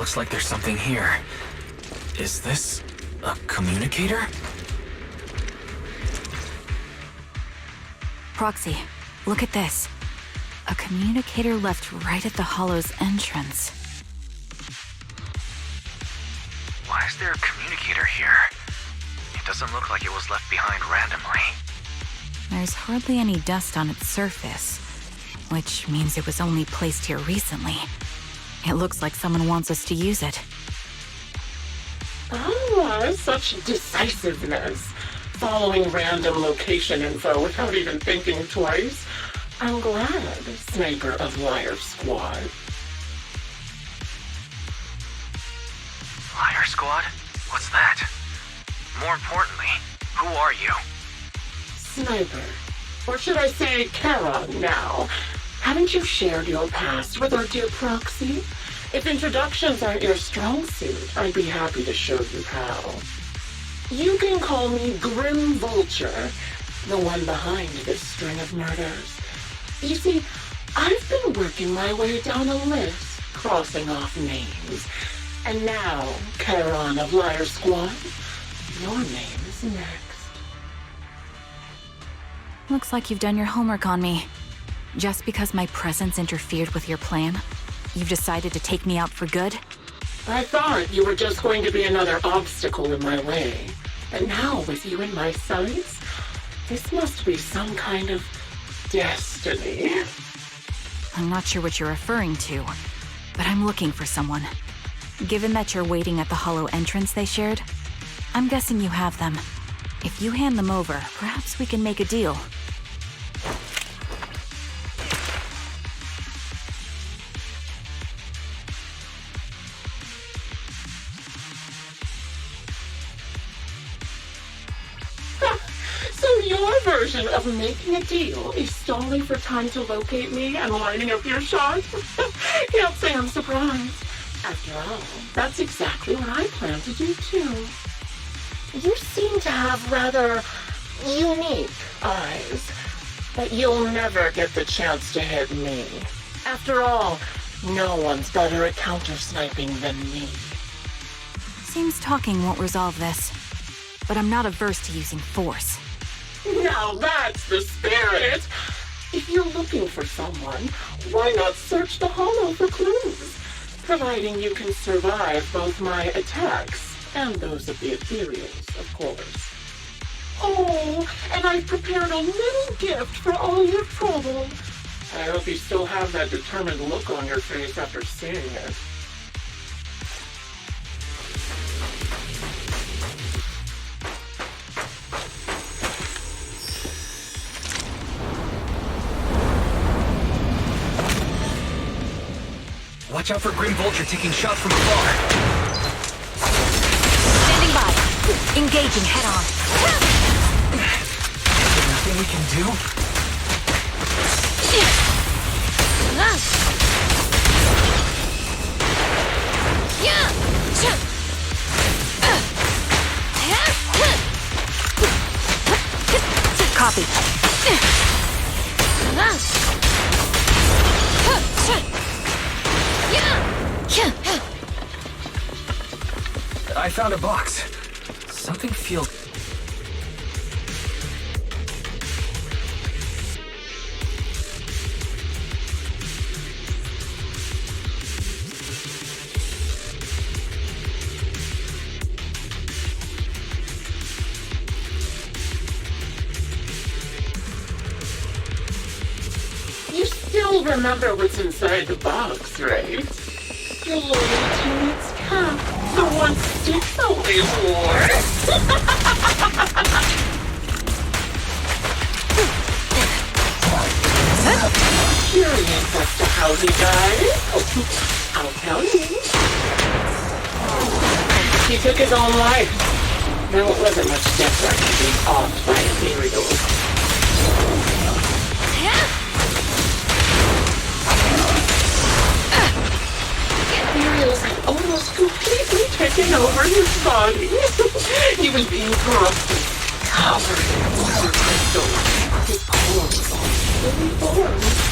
Looks like there's something here. Is this a communicator? Proxy, look at this. A communicator left right at the Hollow's entrance. Why is there a communicator here? It doesn't look like it was left behind randomly. There's hardly any dust on its surface, which means it was only placed here recently. It looks like someone wants us to use it. Ah, such decisiveness. Following random location info without even thinking twice. I'm glad, Sniper of Liar Squad. Liar Squad? What's that? More importantly, who are you? Sniper. Or should I say Charon now? Haven't you shared your past with our dear Proxy? If introductions aren't your strong suit, I'd be happy to show you how. You can call me Grim Vulture, the one behind this string of murders. You see, I've been working my way down a list, crossing off names. And now, Charon of Liar Squad, your name is next. Looks like you've done your homework on me. Just because my presence interfered with your plan, you've decided to take me out for good? I thought you were just going to be another obstacle in my way. And now, with you in my sights, this must be some kind of destiny. I'm not sure what you're referring to, but I'm looking for someone. Given that you're waiting at the Hollow entrance they shared, I'm guessing you have them. If you hand them over, perhaps we can make a deal. So your version of making a deal is stalling for time to locate me and lining up your shot? Can't say I'm surprised. After all, that's exactly what I plan to do too. You seem to have rather unique eyes, but you'll never get the chance to hit me. After all, no one's better at counter-sniping than me. Seems talking won't resolve this, but I'm not averse to using force. Now that's the spirit! If you're looking for someone, why not search the Hollow for clues? Providing you can survive both my attacks and those of the ethereals, of course. Oh, and I've prepared a little gift for all your trouble. I hope you still have that determined look on your face after seeing it. Watch out for Grim Vulture taking shots from afar. Standing by. Engaging head-on. Nothing we can do? Copy. I found a box. Something feels... You still remember what's inside the box, right? Your loyal teammate's cap, the one Styx always wore. Curious as to how he died? I'll tell you. He took his own life. Though it wasn't much different to being offed by ethereals. Ethereals had almost completely taken over his body. He was being corrupted, covered in water crystals. His pores all fully formed.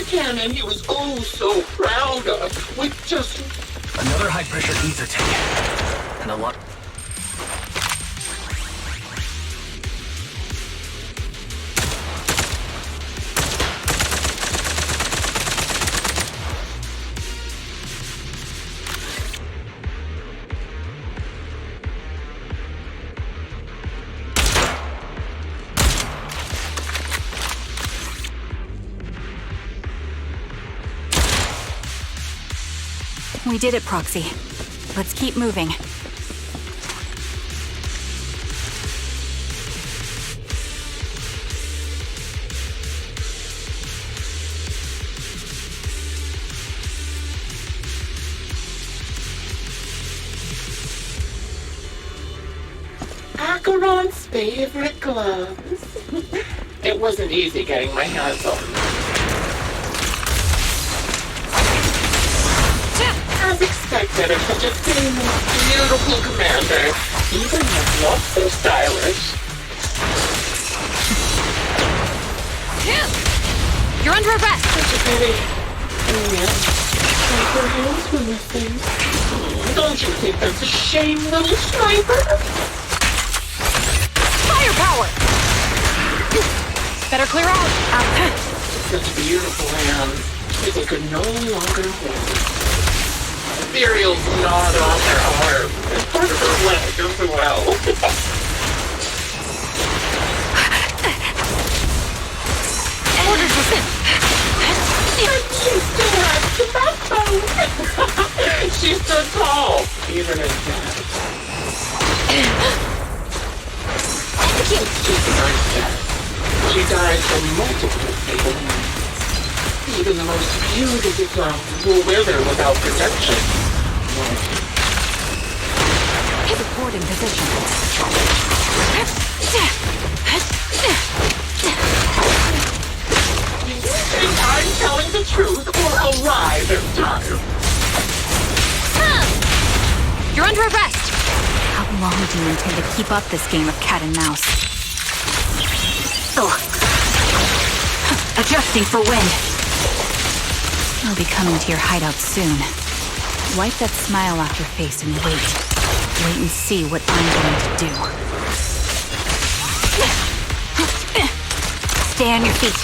cannon he was oh so proud of, with just... Another high-pressure ether tank. And a lot... We did it, Proxy. Let's keep moving. Acheron's favorite gloves. It wasn't easy getting my hands on them. As expected of such a famous, beautiful commander, even if not so stylish. You're under arrest! Such a pity. Oh yeah, like her hands were missing. Don't you think that's a shame, little sniper? Firepower! Better clear out! Such beautiful hands, they could no longer hold. Cereal's gnawed on her arm, and part of her leg as well. Orders within! But she still has the backbone. She stood tall, even in death. She's not dead. She died from multiple fatal wounds. Even the most beautiful flowers will wither without protection. Supporting position. Think I'm telling the truth or a lie this time? You're under arrest! How long do you intend to keep up this game of cat and mouse? Oh. Adjusting for wind. I'll be coming to your hideout soon. Wipe that smile off your face and wait. Wait and see what I'm going to do. Stay on your feet.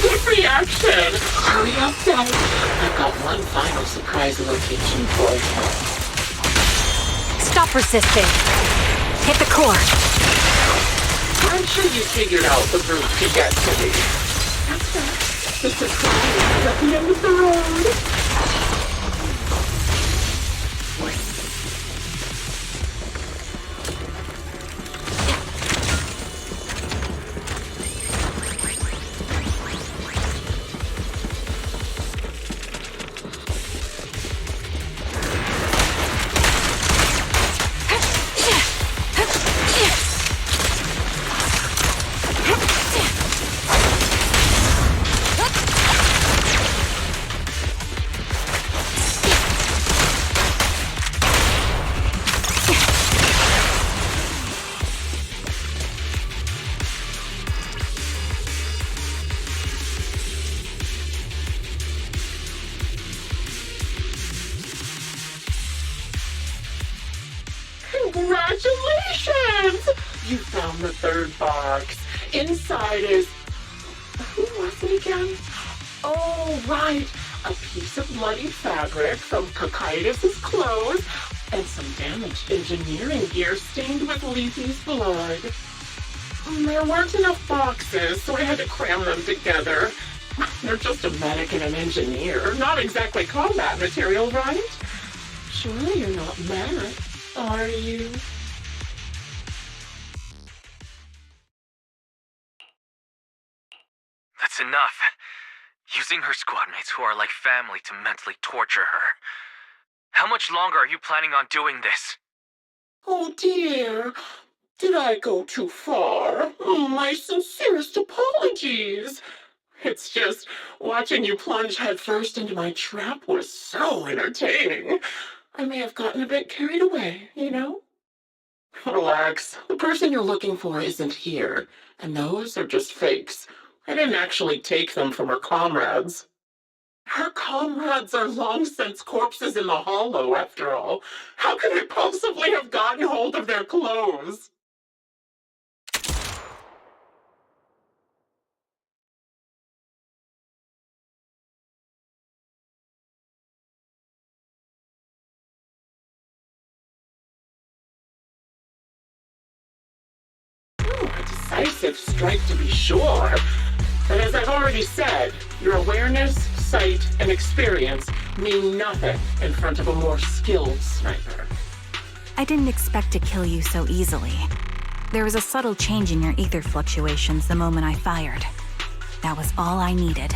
Good reaction! Hurry up, Dad. I've got one final surprise location for you. Stop resisting. Hit the core. I'm sure you figured out the route to get to me. That's right. The surprise is at the end of the road. Congratulations! You found the third box. Inside is... Who was it again? Oh, right. A piece of bloody fabric from Cocytus's clothes and some damaged engineering gear stained with Lethy's blood. There weren't enough boxes, so I had to cram them together. They're just a medic and an engineer. Not exactly combat material, right? Surely you're not mad, are you? That's enough. Using her squad mates who are like family to mentally torture her. How much longer are you planning on doing this? Oh dear, did I go too far? My sincerest apologies. It's just, watching you plunge headfirst into my trap was so entertaining. I may have gotten a bit carried away, you know? Relax. The person you're looking for isn't here, and those are just fakes. I didn't actually take them from her comrades. Her comrades are long since corpses in the hollow, after all. How could I possibly have gotten hold of their clothes? A decisive strike to be sure. But as I've already said, your awareness, sight, and experience mean nothing in front of a more skilled sniper. I didn't expect to kill you so easily. There was a subtle change in your ether fluctuations the moment I fired. That was all I needed.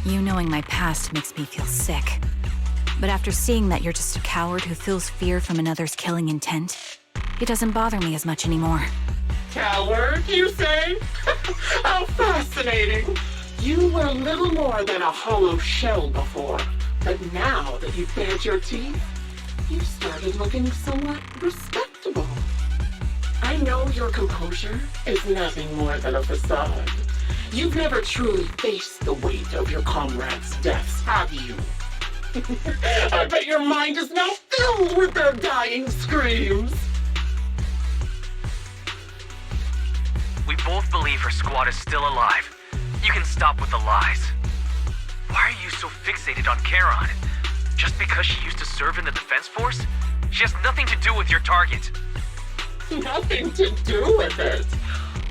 You knowing my past makes me feel sick. But after seeing that you're just a coward who feels fear from another's killing intent, it doesn't bother me as much anymore. Coward, you say? How fascinating. You were little more than a hollow shell before, but now that you've bared your teeth, you started looking somewhat respectable. I know your composure is nothing more than a facade. You've never truly faced the weight of your comrades' deaths, have you? I bet your mind is now filled with their dying screams. We both believe her squad is still alive. You can stop with the lies. Why are you so fixated on Charon? Just because she used to serve in the defense force? She has nothing to do with your target. Nothing to do with it.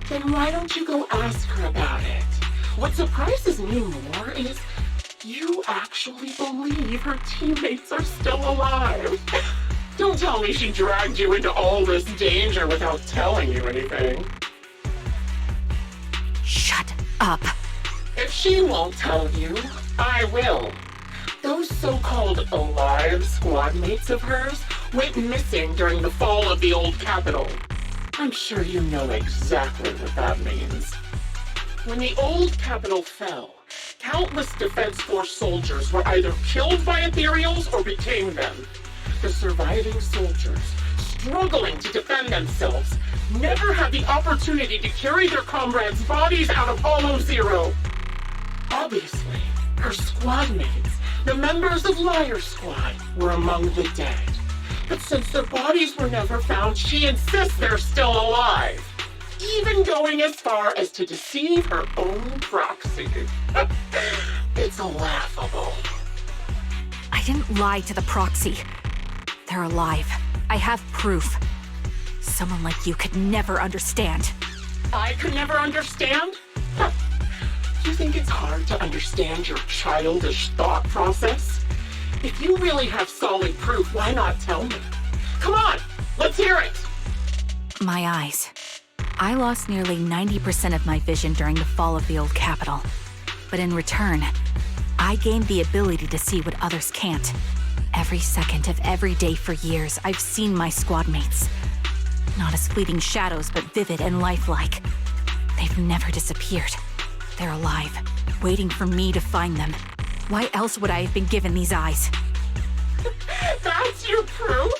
Then why don't you go ask her about it? What surprises me more is you actually believe her teammates are still alive. Don't tell me she dragged you into all this danger without telling you anything. Shut up. If she won't tell you, I will. Those so-called alive squad mates of hers went missing during the fall of the old capital. I'm sure you know exactly what that means. When the old capital fell, countless Defense Force soldiers were either killed by ethereals or became them. The surviving soldiers, struggling to defend themselves, never had the opportunity to carry their comrades' bodies out of Hollow Zero. Obviously, her squad mates, the members of Liar Squad, were among the dead. But since their bodies were never found, she insists they're still alive, even going as far as to deceive her own proxy. It's laughable. I didn't lie to the proxy. They're alive. I have proof. Someone like you could never understand. I could never understand? Huh. You think it's hard to understand your childish thought process? If you really have solid proof, why not tell me? Come on, let's hear it! My eyes. I lost nearly 90% of my vision during the fall of the old capital. But in return, I gained the ability to see what others can't. Every second of every day for years, I've seen my squad mates. Not as fleeting shadows, but vivid and lifelike. They've never disappeared. They're alive, waiting for me to find them. Why else would I have been given these eyes? That's your proof?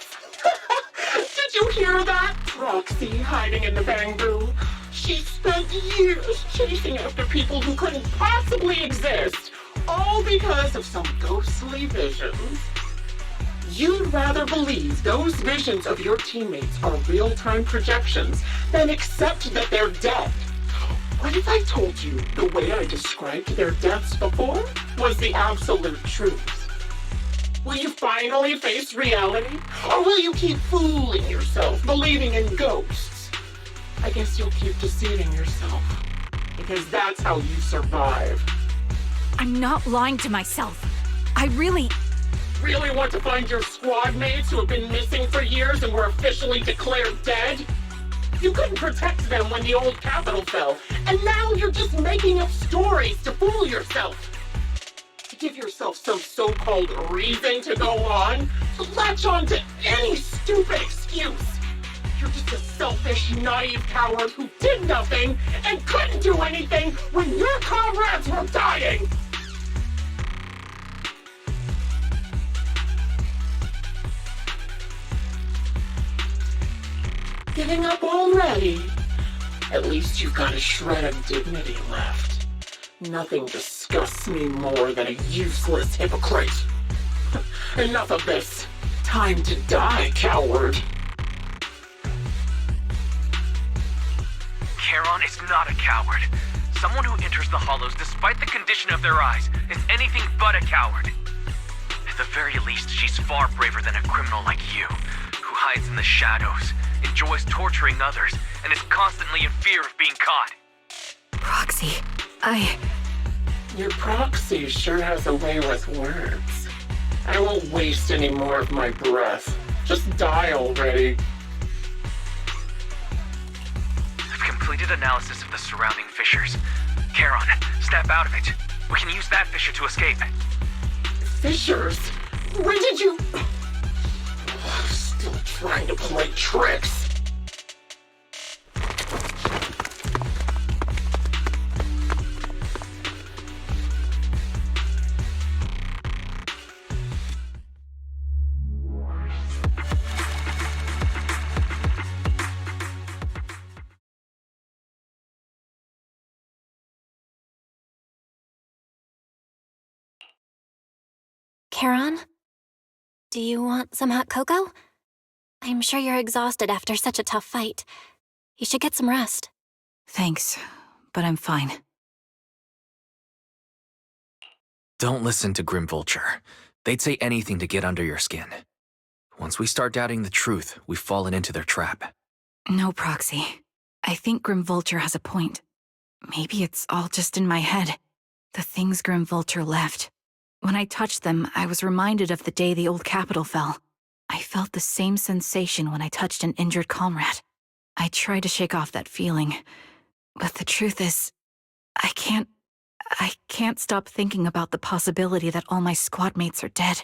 Did you hear that? Proxy hiding in the bamboo. She spent years chasing after people who couldn't possibly exist, all because of some ghostly visions. You'd rather believe those visions of your teammates are real-time projections than accept that they're dead. What if I told you the way I described their deaths before was the absolute truth? Will you finally face reality? Or will you keep fooling yourself, believing in ghosts? I guess you'll keep deceiving yourself, because that's how you survive. I'm not lying to myself. I really want to find your squad mates who have been missing for years and were officially declared dead? You couldn't protect them when the old capital fell, and now you're just making up stories to fool yourself. To give yourself some so-called reason to go on, to latch on to any stupid excuse. You're just a selfish, naive coward who did nothing and couldn't do anything when your comrades were dying. giving up already? At least you've got a shred of dignity left. Nothing disgusts me more than a useless hypocrite. Enough of this. Time to die, coward. Charon is not a coward. Someone who enters the Hollows despite the condition of their eyes is anything but a coward. At the very least, she's far braver than a criminal like you, who hides in the shadows, enjoys torturing others, and is constantly in fear of being caught. Proxy, Your proxy sure has a way with words. I won't waste any more of my breath. Just die already. I've completed analysis of the surrounding fissures. Charon, snap out of it. We can use that fissure to escape. Fissures? When did you... Still trying to play tricks. Charon? Do you want some hot cocoa? I'm sure you're exhausted after such a tough fight. You should get some rest. thanks, but I'm fine. Don't listen to Grim Vulture. They'd say anything to get under your skin. Once we start doubting the truth, we've fallen into their trap. No, Proxy. I think Grim Vulture has a point. Maybe it's all just in my head. The things Grim Vulture left. When I touched them, I was reminded of the day the old capital fell. I felt the same sensation when I touched an injured comrade. I tried to shake off that feeling, but the truth is, I can't stop thinking about the possibility that all my squad mates are dead.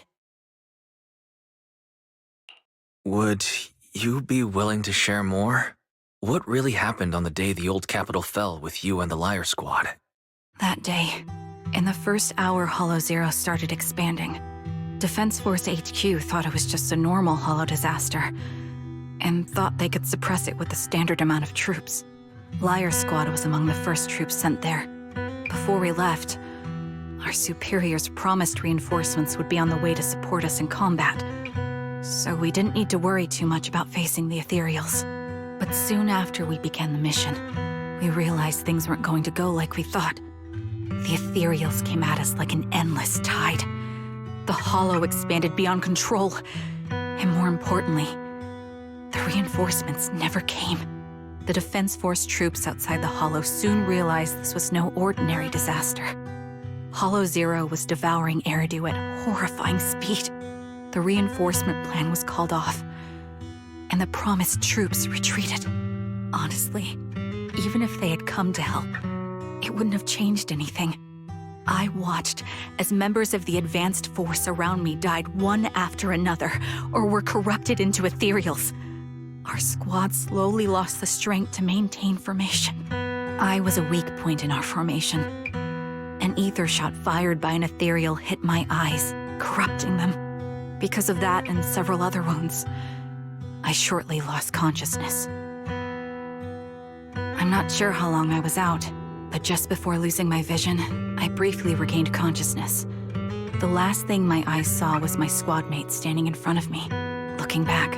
Would you be willing to share more? What really happened on the day the old capital fell with you and the Liar Squad? That day, in the first hour Hollow Zero started expanding, Defense Force HQ thought it was just a normal Hollow disaster, and thought they could suppress it with the standard amount of troops. Liar Squad was among the first troops sent there. Before we left, our superiors promised reinforcements would be on the way to support us in combat, so we didn't need to worry too much about facing the Ethereals. But soon after we began the mission, we realized things weren't going to go like we thought. The Ethereals came at us like an endless tide. The Hollow expanded beyond control, and more importantly, the reinforcements never came. The Defense Force troops outside the Hollow soon realized this was no ordinary disaster. Hollow Zero was devouring Eridu at horrifying speed. The reinforcement plan was called off, and the promised troops retreated. Honestly, even if they had come to help, it wouldn't have changed anything. I watched as members of the advanced force around me died one after another, or were corrupted into ethereals. Our squad slowly lost the strength to maintain formation. I was a weak point in our formation. An ether shot fired by an ethereal hit my eyes, corrupting them. Because of that and several other wounds, I shortly lost consciousness. I'm not sure how long I was out, but just before losing my vision, I briefly regained consciousness. The last thing my eyes saw was my squad mate standing in front of me, looking back.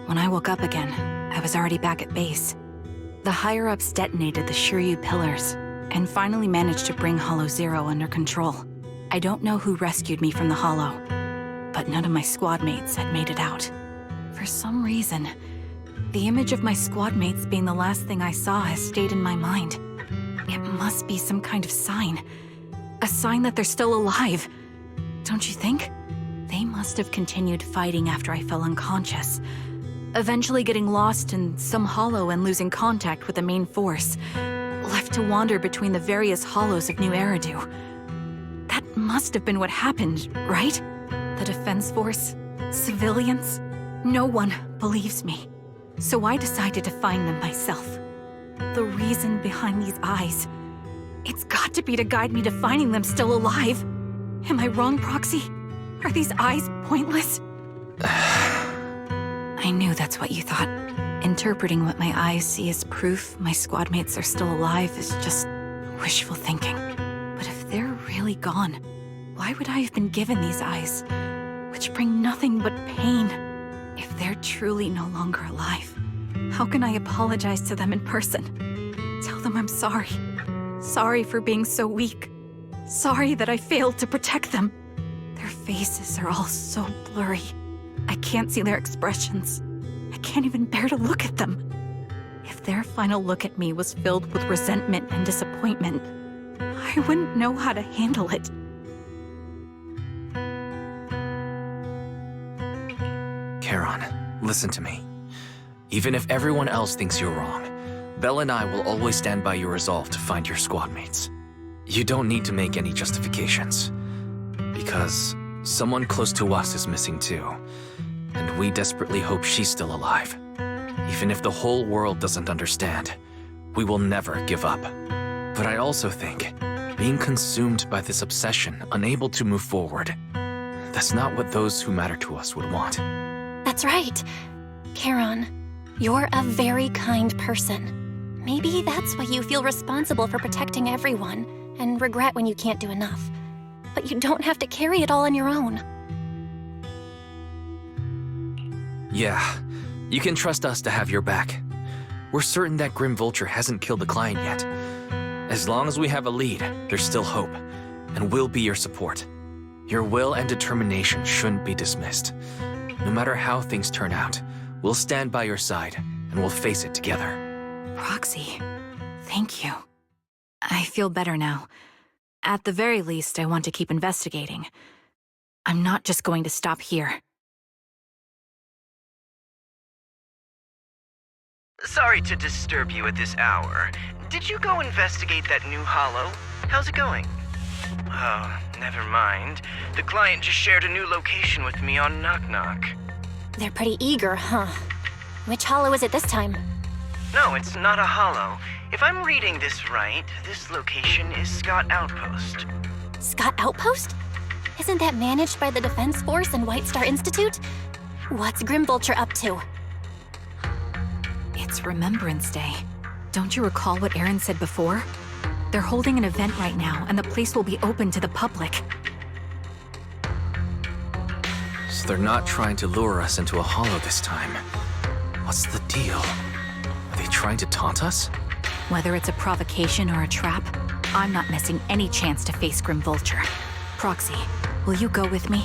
When I woke up again, I was already back at base. The higher-ups detonated the Shiryu pillars, and finally managed to bring Hollow Zero under control. I don't know who rescued me from the Hollow, but none of my squad mates had made it out. For some reason, the image of my squad mates being the last thing I saw has stayed in my mind. It must be some kind of sign. A sign that they're still alive. Don't you think? They must have continued fighting after I fell unconscious, eventually getting lost in some hollow and losing contact with the main force, left to wander between the various hollows of New Eridu. That must have been what happened, right? The Defense Force? Civilians? No one believes me. So I decided to find them myself. The reason behind these eyes, it's got to be to guide me to finding them still alive. Am I wrong, Proxy? Are these eyes pointless? I knew that's what you thought. Interpreting what my eyes see as proof my squad mates are still alive is just wishful thinking. But if they're really gone, why would I have been given these eyes, which bring nothing but pain? If they're truly no longer alive, how can I apologize to them in person? Tell them I'm sorry. Sorry for being so weak. Sorry that I failed to protect them. Their faces are all so blurry. I can't see their expressions. I can't even bear to look at them. If their final look at me was filled with resentment and disappointment, I wouldn't know how to handle it. Charon, listen to me. Even if everyone else thinks you're wrong, Belle and I will always stand by your resolve to find your squad mates. You don't need to make any justifications. Because someone close to us is missing too. And we desperately hope she's still alive. Even if the whole world doesn't understand, we will never give up. But I also think, being consumed by this obsession, unable to move forward, that's not what those who matter to us would want. That's right. Charon, you're a very kind person. Maybe that's why you feel responsible for protecting everyone and regret when you can't do enough. But you don't have to carry it all on your own. Yeah, you can trust us to have your back. We're certain that Grim Vulture hasn't killed the client yet. As long as we have a lead, there's still hope, and we'll be your support. Your will and determination shouldn't be dismissed. No matter how things turn out, we'll stand by your side, and we'll face it together. Proxy, thank you. I feel better now. At the very least, I want to keep investigating. I'm not just going to stop here. Sorry to disturb you at this hour. Did you go investigate that new hollow? How's it going? Oh, never mind. The client just shared a new location with me on Knock Knock. They're pretty eager, huh? Which hollow is it this time? No, it's not a hollow. If I'm reading this right, this location is Scott Outpost. Scott Outpost? Isn't that managed by the Defense Force and White Star Institute? What's Grim Vulture up to? It's Remembrance Day. Don't you recall what Aaron said before? They're holding an event right now, and the place will be open to the public. So they're not trying to lure us into a hollow this time. What's the deal? Are they trying to taunt us? Whether it's a provocation or a trap, I'm not missing any chance to face Grim Vulture. Proxy, will you go with me?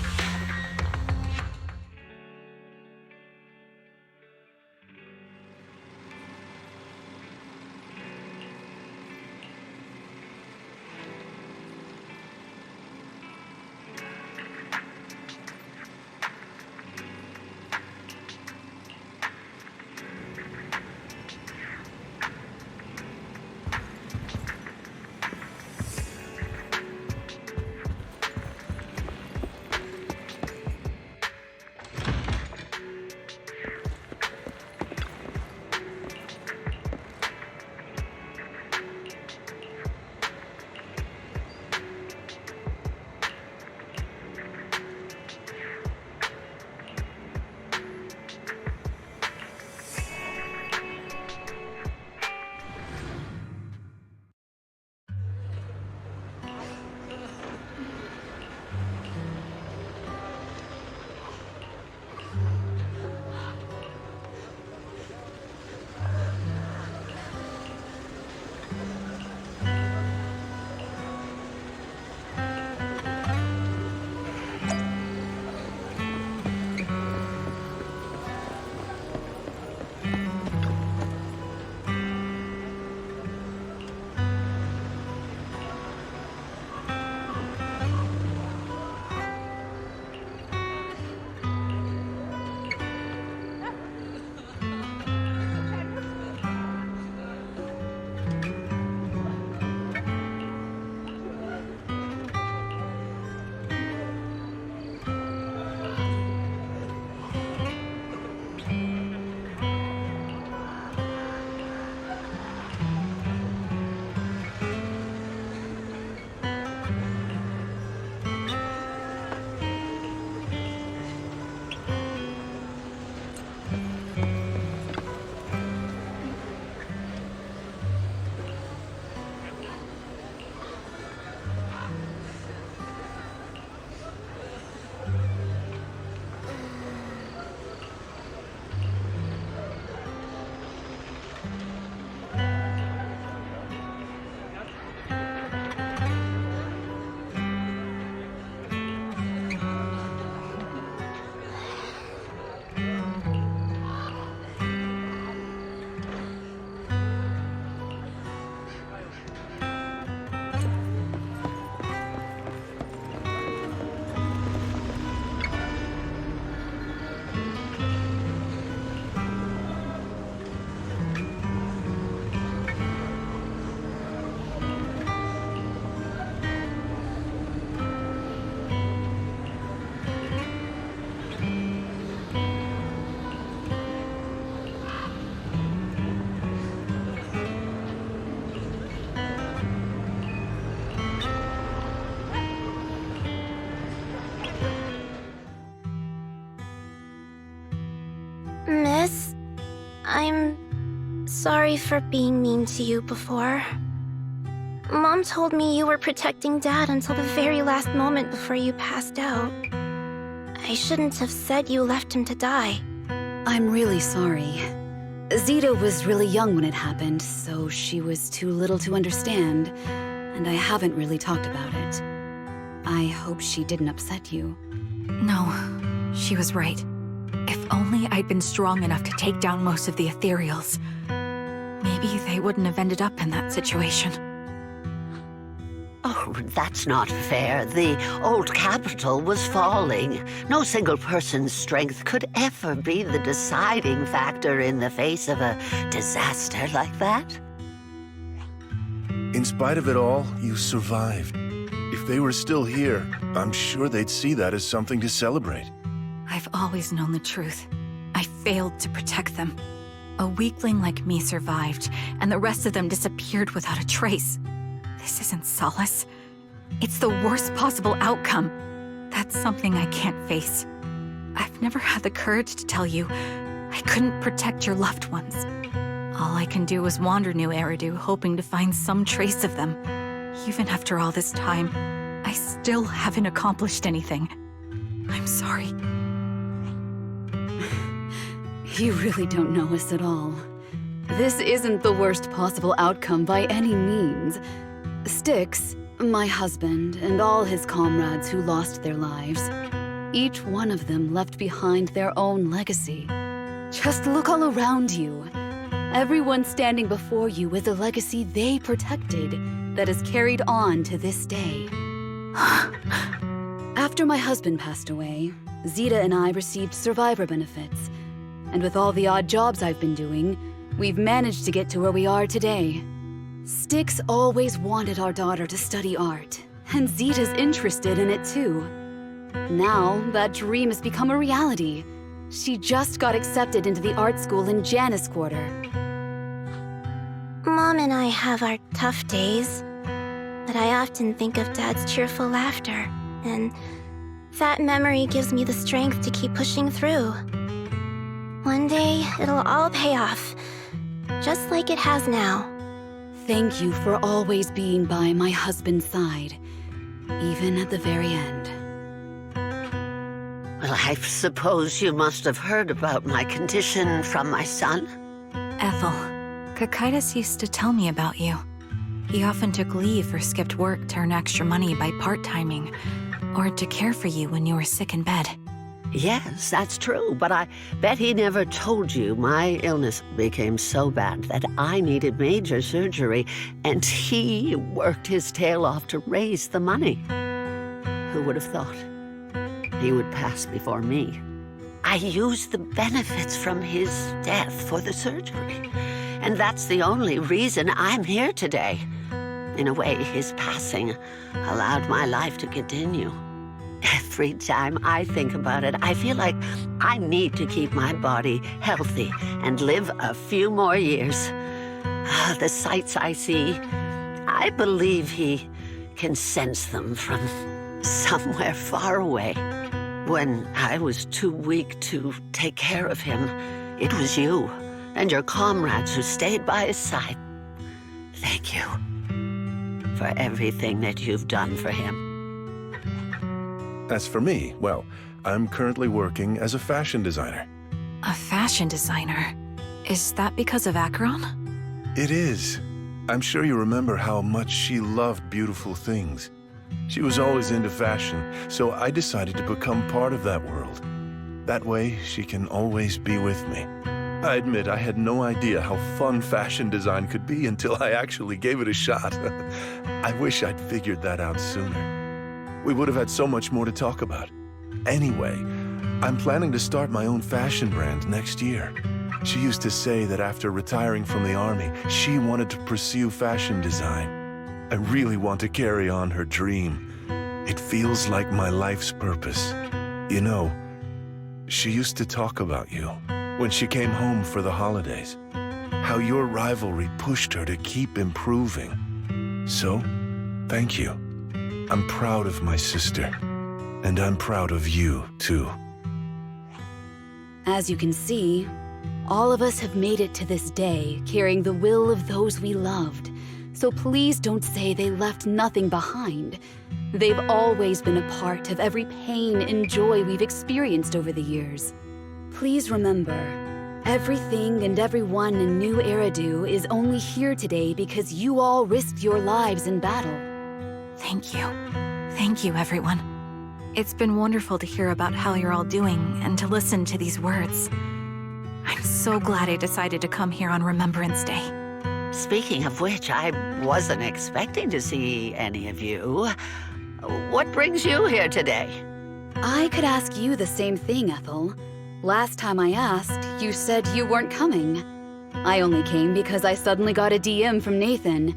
I'm sorry for being mean to you before. Mom told me you were protecting Dad until the very last moment before you passed out. I shouldn't have said you left him to die. I'm really sorry. Zita was really young when it happened, so she was too little to understand, and I haven't really talked about it. I hope she didn't upset you. No, she was right. If only I'd been strong enough to take down most of the ethereals, maybe they wouldn't have ended up in that situation. Oh, that's not fair. The old capital was falling. No single person's strength could ever be the deciding factor in the face of a disaster like that. In spite of it all, you survived. If they were still here, I'm sure they'd see that as something to celebrate. I've always known the truth. I failed to protect them. A weakling like me survived, and the rest of them disappeared without a trace. This isn't solace. It's the worst possible outcome. That's something I can't face. I've never had the courage to tell you I couldn't protect your loved ones. All I can do is wander New Eridu, hoping to find some trace of them. Even after all this time, I still haven't accomplished anything. I'm sorry. You really don't know us at all. This isn't the worst possible outcome by any means. Styx, my husband, and all his comrades who lost their lives, each one of them left behind their own legacy. Just look all around you. Everyone standing before you with a legacy they protected that is carried on to this day. After my husband passed away, Zita and I received survivor benefits. And with all the odd jobs I've been doing, we've managed to get to where we are today. Styx always wanted our daughter to study art, and Zita's interested in it too. Now, that dream has become a reality. She just got accepted into the art school in Janus Quarter. Mom and I have our tough days, but I often think of Dad's cheerful laughter, and that memory gives me the strength to keep pushing through. One day, it'll all pay off, just like it has now. Thank you for always being by my husband's side, even at the very end. Well, I suppose you must have heard about my condition from my son. Ethel, Kakaitis used to tell me about you. He often took leave or skipped work to earn extra money by part-timing, or to care for you when you were sick in bed. Yes, that's true, but I bet he never told you my illness became so bad that I needed major surgery, and he worked his tail off to raise the money. Who would have thought he would pass before me? I used the benefits from his death for the surgery, and that's the only reason I'm here today. In a way, his passing allowed my life to continue. Every time I think about it, I feel like I need to keep my body healthy and live a few more years. The sights I see, I believe he can sense them from somewhere far away. When I was too weak to take care of him, it was you and your comrades who stayed by his side. Thank you for everything that you've done for him. As for me, well, I'm currently working as a fashion designer. A fashion designer? Is that because of Acheron? It is. I'm sure you remember how much she loved beautiful things. She was always into fashion, so I decided to become part of that world. That way, she can always be with me. I admit I had no idea how fun fashion design could be until I actually gave it a shot. I wish I'd figured that out sooner. We would have had so much more to talk about. Anyway, I'm planning to start my own fashion brand next year. She used to say that after retiring from the army, she wanted to pursue fashion design. I really want to carry on her dream. It feels like my life's purpose. You know, she used to talk about you when she came home for the holidays. How your rivalry pushed her to keep improving. So, thank you. I'm proud of my sister, and I'm proud of you, too. As you can see, All of us have made it to this day, carrying the will of those we loved. So please don't say they left nothing behind. They've always been a part of every pain and joy we've experienced over the years. Please remember, everything and everyone in New Eridu is only here today because you all risked your lives in battle. Thank you. Thank you, everyone. It's been wonderful to hear about how you're all doing and to listen to these words. I'm so glad I decided to come here on Remembrance Day. Speaking of which, I wasn't expecting to see any of you. What brings you here today? I could ask you the same thing, Ethel. Last time I asked, you said you weren't coming. I only came because I suddenly got a DM from Nathan.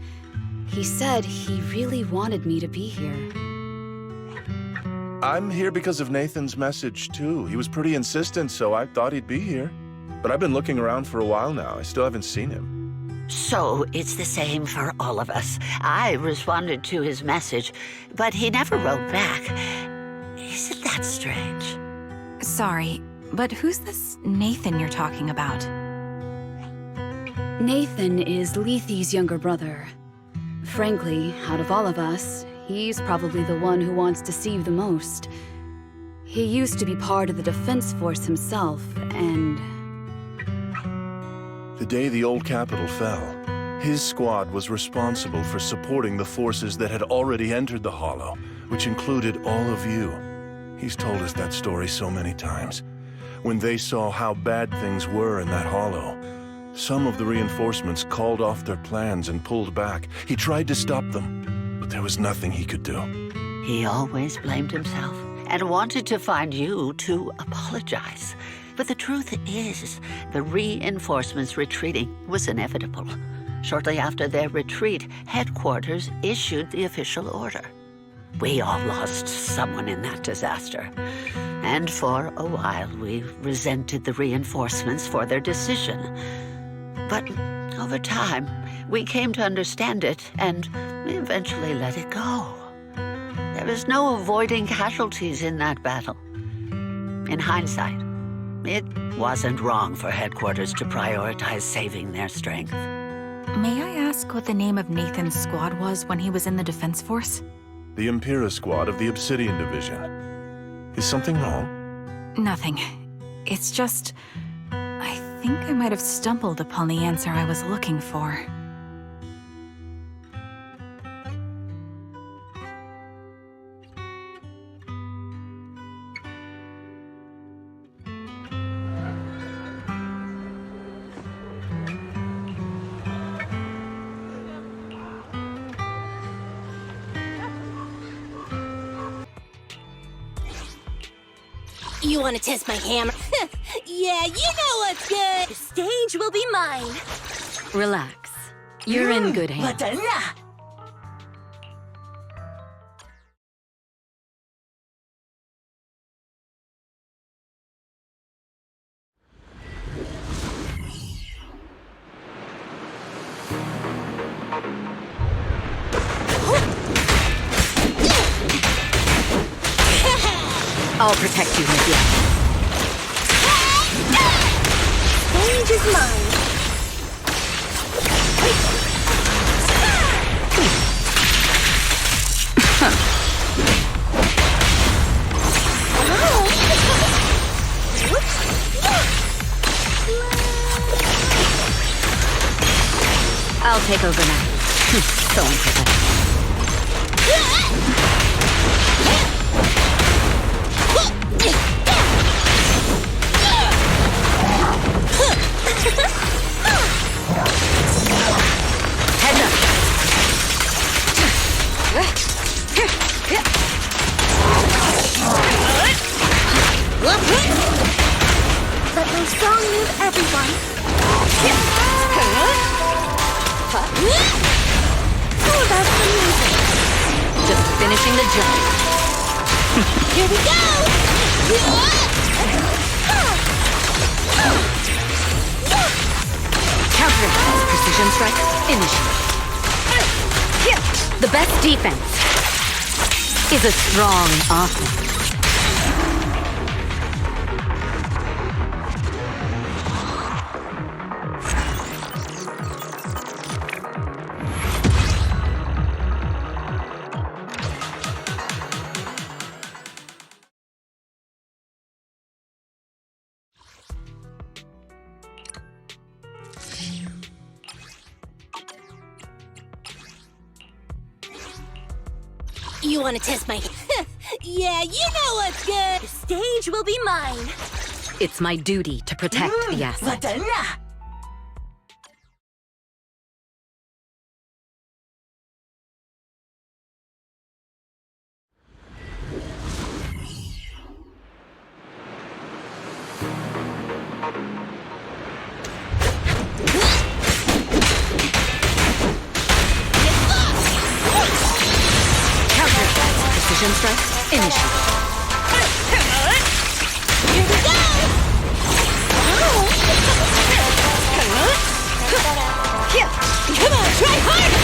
He said he really wanted me to be here. I'm here because of Nathan's message, too. He was pretty insistent, so I thought he'd be here. But I've been looking around for a while now. I still haven't seen him. So it's the same for all of us. I responded to his message, but he never wrote back. Isn't that strange? Sorry, but who's this Nathan you're talking about? Nathan is Lethe's younger brother. Frankly, out of all of us, he's probably the one who wants to see you the most. He used to be part of the defense force himself, and... The day the old capital fell, his squad was responsible for supporting the forces that had already entered the Hollow, which included all of you. He's told us that story so many times. When they saw how bad things were in that Hollow, some of the reinforcements called off their plans and pulled back. He tried to stop them, but there was nothing he could do. He always blamed himself and wanted to find you to apologize. But the truth is, the reinforcements retreating was inevitable. Shortly after their retreat, headquarters issued the official order. We all lost someone in that disaster. And for a while, we resented the reinforcements for their decision. But over time, we came to understand it, and we eventually let it go. There was no avoiding casualties in that battle. In hindsight, it wasn't wrong for headquarters to prioritize saving their strength. May I ask what the name of Nathan's squad was when he was in the defense force? The Impera squad of the Obsidian Division. Is something wrong? Nothing. It's just... I think I might have stumbled upon the answer I was looking for. You want to test my hammer? Yeah, you know what's good. The stage will be mine. Relax. You're in good hands. I'll protect you, Lydia. Stage is mine. I'll take over now. So unprepared. Heads up. Let my song move everyone. How about some music? Just finishing the job. Here we go! Counterattack. Precision strike. Initiate. The best defense is a strong offense. You want to test my... Yeah, you know what's good. The stage will be mine. It's my duty to protect the asset. Precision strike, initiate. Here we go! Come on, try harder!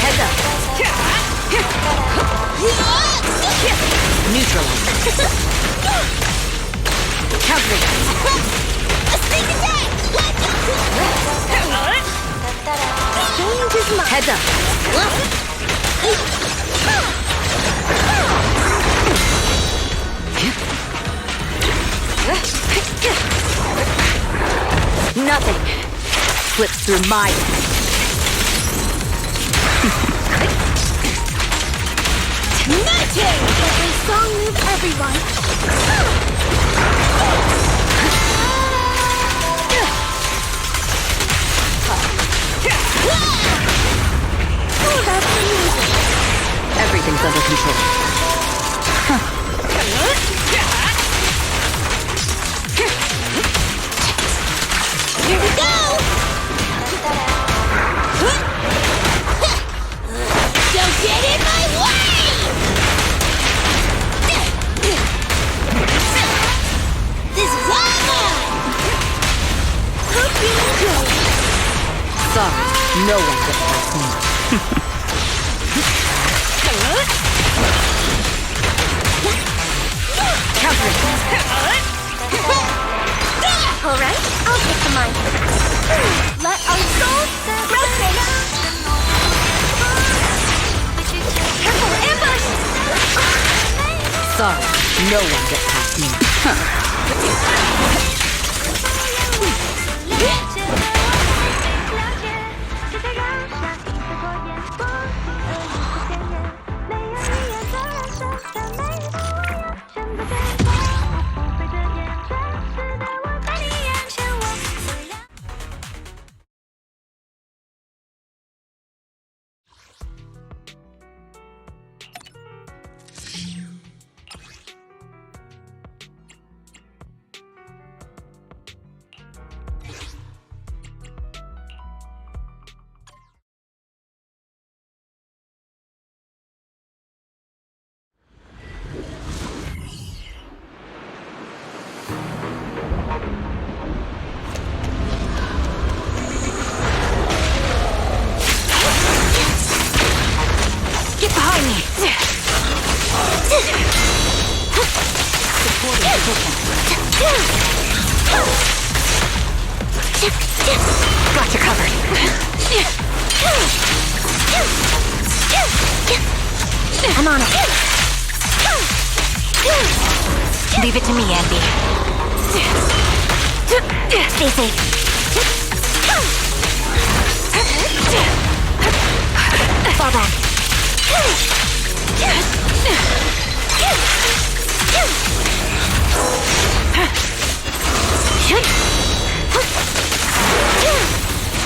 Heads up. Neutralize. Countering. A sneak attack! Change is mine. Heads up. Nothing slips through my... Magic! Every song move everyone. Oh, that's amazing. Everything's under control. Here we go! Don't get in my way! This is all mine! Hope you enjoy it. Sorry, no one gets past me. All right, I'll take the mine. Let our souls rotate. Careful, ambush! Sorry, no one gets past me. Got you covered. I'm on it. Leave it to me, Andy. Stay safe. Fall back.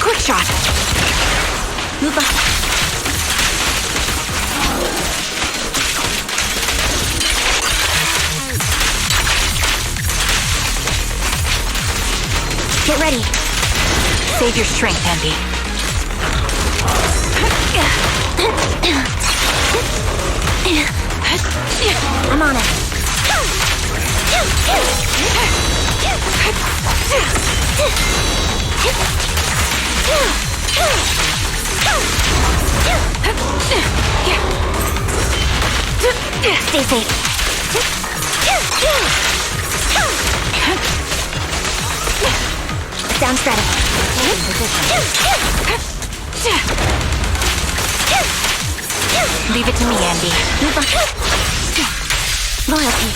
Quick shot. Move up. Get ready. Save your strength, Andy. I'm on it. Stay safe. Down strategy. Leave it to me, Andy. Move on. Loyalty.